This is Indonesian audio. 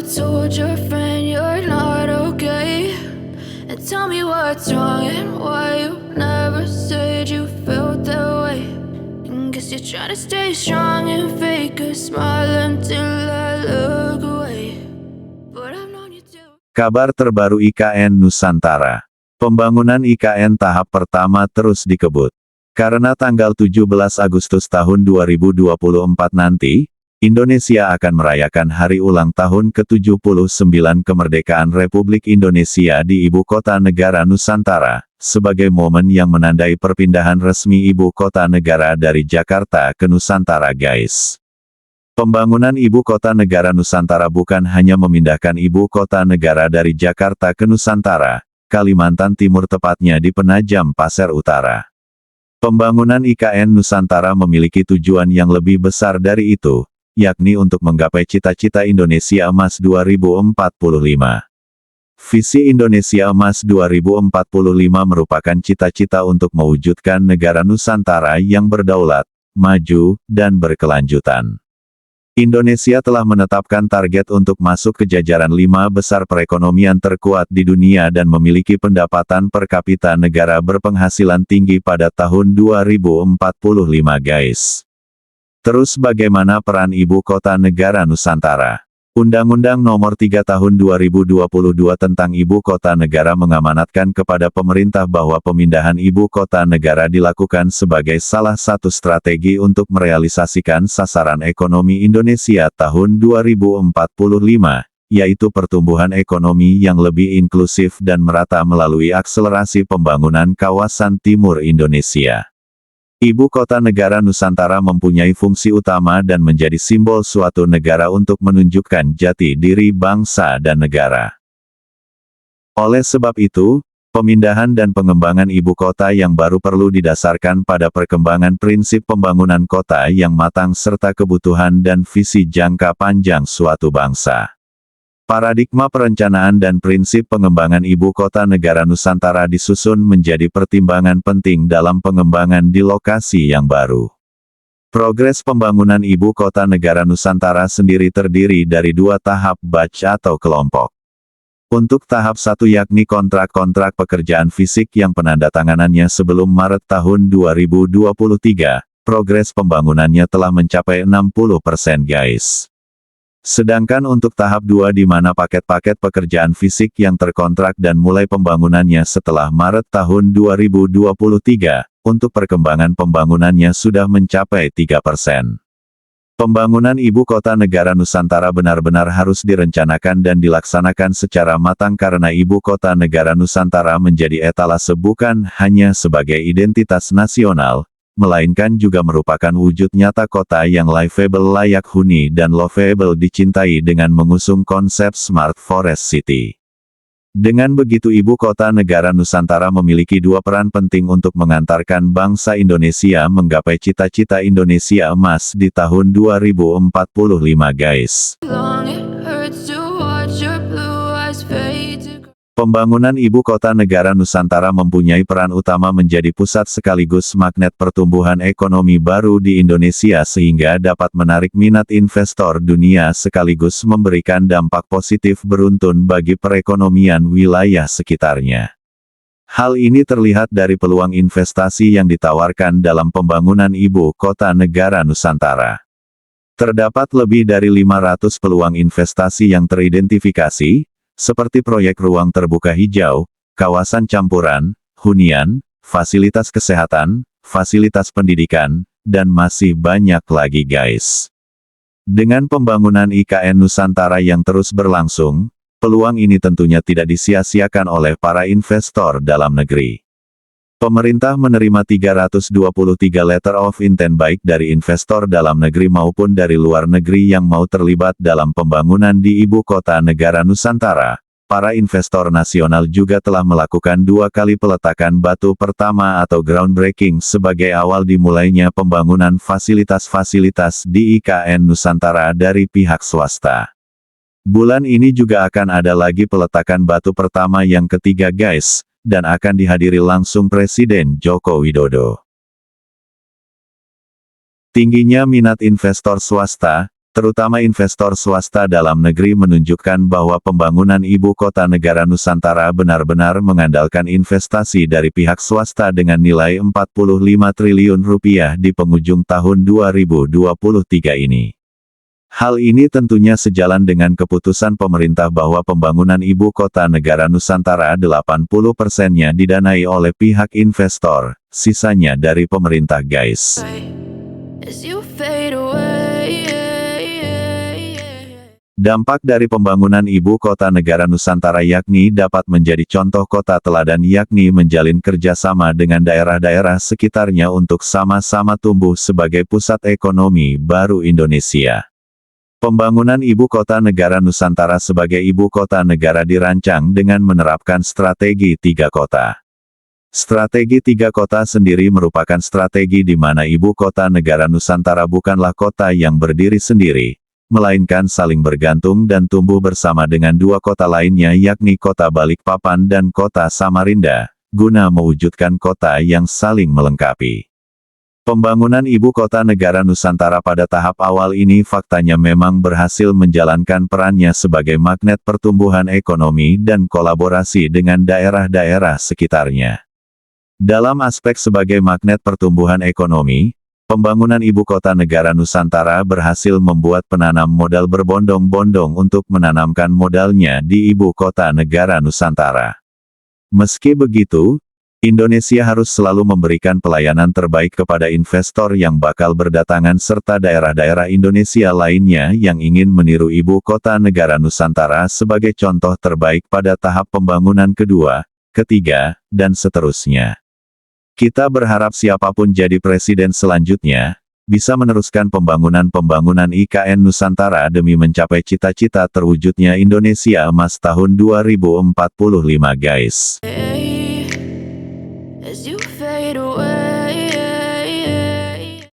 told your friend you're not okay? And tell me what's wrong and why you never said you felt that way. And guess you're trying to stay strong and fake a smile until I look away. But I've known you too. Kabar terbaru IKN Nusantara. Pembangunan IKN tahap pertama terus dikebut. Karena tanggal 17 Agustus tahun 2024 nanti, Indonesia akan merayakan hari ulang tahun ke-79 kemerdekaan Republik Indonesia di Ibu Kota Negara Nusantara, sebagai momen yang menandai perpindahan resmi Ibu Kota Negara dari Jakarta ke Nusantara, guys. Pembangunan Ibu Kota Negara Nusantara bukan hanya memindahkan Ibu Kota Negara dari Jakarta ke Nusantara, Kalimantan Timur tepatnya di Penajam Pasir Utara. Pembangunan IKN Nusantara memiliki tujuan yang lebih besar dari itu, yakni untuk menggapai cita-cita Indonesia Emas 2045. Visi Indonesia Emas 2045 merupakan cita-cita untuk mewujudkan negara Nusantara yang berdaulat, maju, dan berkelanjutan. Indonesia telah menetapkan target untuk masuk ke jajaran 5 besar perekonomian terkuat di dunia dan memiliki pendapatan per kapita negara berpenghasilan tinggi pada tahun 2045, guys. Terus bagaimana peran Ibu Kota Negara Nusantara? Undang-Undang Nomor 3 Tahun 2022 tentang Ibu Kota Negara mengamanatkan kepada pemerintah bahwa pemindahan Ibu Kota Negara dilakukan sebagai salah satu strategi untuk merealisasikan sasaran ekonomi Indonesia tahun 2045, yaitu pertumbuhan ekonomi yang lebih inklusif dan merata melalui akselerasi pembangunan kawasan timur Indonesia. Ibu Kota Negara Nusantara mempunyai fungsi utama dan menjadi simbol suatu negara untuk menunjukkan jati diri bangsa dan negara. Oleh sebab itu, pemindahan dan pengembangan ibu kota yang baru perlu didasarkan pada perkembangan prinsip pembangunan kota yang matang serta kebutuhan dan visi jangka panjang suatu bangsa. Paradigma perencanaan dan prinsip pengembangan Ibu Kota Negara Nusantara disusun menjadi pertimbangan penting dalam pengembangan di lokasi yang baru. Progres pembangunan Ibu Kota Negara Nusantara sendiri terdiri dari 2 tahap batch atau kelompok. Untuk tahap 1 yakni kontrak-kontrak pekerjaan fisik yang penandatanganannya sebelum Maret tahun 2023, progres pembangunannya telah mencapai 60%, guys. Sedangkan untuk tahap 2 di mana paket-paket pekerjaan fisik yang terkontrak dan mulai pembangunannya setelah Maret tahun 2023, untuk perkembangan pembangunannya sudah mencapai 3%. Pembangunan Ibu Kota Negara Nusantara benar-benar harus direncanakan dan dilaksanakan secara matang karena Ibu Kota Negara Nusantara menjadi etalase bukan hanya sebagai identitas nasional, melainkan juga merupakan wujud nyata kota yang livable layak huni dan lovable dicintai dengan mengusung konsep Smart Forest City. Dengan begitu Ibu Kota Negara Nusantara memiliki 2 peran penting untuk mengantarkan bangsa Indonesia menggapai cita-cita Indonesia Emas di tahun 2045, guys. Long it hurts to watch your blue eyes fade to gray. Pembangunan Ibu Kota Negara Nusantara mempunyai peran utama menjadi pusat sekaligus magnet pertumbuhan ekonomi baru di Indonesia sehingga dapat menarik minat investor dunia sekaligus memberikan dampak positif beruntun bagi perekonomian wilayah sekitarnya. Hal ini terlihat dari peluang investasi yang ditawarkan dalam pembangunan Ibu Kota Negara Nusantara. Terdapat lebih dari 500 peluang investasi yang teridentifikasi, seperti proyek ruang terbuka hijau, kawasan campuran, hunian, fasilitas kesehatan, fasilitas pendidikan, dan masih banyak lagi, guys. Dengan pembangunan IKN Nusantara yang terus berlangsung, peluang ini tentunya tidak disia-siakan oleh para investor dalam negeri. Pemerintah menerima 323 letter of intent baik dari investor dalam negeri maupun dari luar negeri yang mau terlibat dalam pembangunan di Ibu Kota Negara Nusantara. Para investor nasional juga telah melakukan 2 kali peletakan batu pertama atau groundbreaking sebagai awal dimulainya pembangunan fasilitas-fasilitas di IKN Nusantara dari pihak swasta. Bulan ini juga akan ada lagi peletakan batu pertama yang ketiga, guys, dan akan dihadiri langsung Presiden Joko Widodo. Tingginya minat investor swasta, terutama investor swasta dalam negeri menunjukkan bahwa pembangunan ibu kota negara Nusantara benar-benar mengandalkan investasi dari pihak swasta dengan nilai 45 triliun rupiah di penghujung tahun 2023 ini. Hal ini tentunya sejalan dengan keputusan pemerintah bahwa pembangunan ibu kota negara Nusantara 80%-nya didanai oleh pihak investor, sisanya dari pemerintah guys. As you fade away. Dampak dari pembangunan ibu kota negara Nusantara yakni dapat menjadi contoh kota teladan yakni menjalin kerjasama dengan daerah-daerah sekitarnya untuk sama-sama tumbuh sebagai pusat ekonomi baru Indonesia. Pembangunan ibu kota negara Nusantara sebagai ibu kota negara dirancang dengan menerapkan strategi 3 kota. Strategi 3 kota sendiri merupakan strategi di mana ibu kota negara Nusantara bukanlah kota yang berdiri sendiri, melainkan saling bergantung dan tumbuh bersama dengan 2 kota lainnya yakni kota Balikpapan dan kota Samarinda, guna mewujudkan kota yang saling melengkapi. Pembangunan ibu kota negara Nusantara pada tahap awal ini faktanya memang berhasil menjalankan perannya sebagai magnet pertumbuhan ekonomi dan kolaborasi dengan daerah-daerah sekitarnya. Dalam aspek sebagai magnet pertumbuhan ekonomi, pembangunan ibu kota negara Nusantara berhasil membuat penanam modal berbondong-bondong untuk menanamkan modalnya di ibu kota negara Nusantara. Meski begitu, Indonesia harus selalu memberikan pelayanan terbaik kepada investor yang bakal berdatangan serta daerah-daerah Indonesia lainnya yang ingin meniru ibu kota negara Nusantara sebagai contoh terbaik pada tahap pembangunan kedua, ketiga, dan seterusnya. Kita berharap siapapun jadi presiden selanjutnya, bisa meneruskan pembangunan IKN Nusantara demi mencapai cita-cita terwujudnya Indonesia Emas tahun 2045 guys. As you fade away.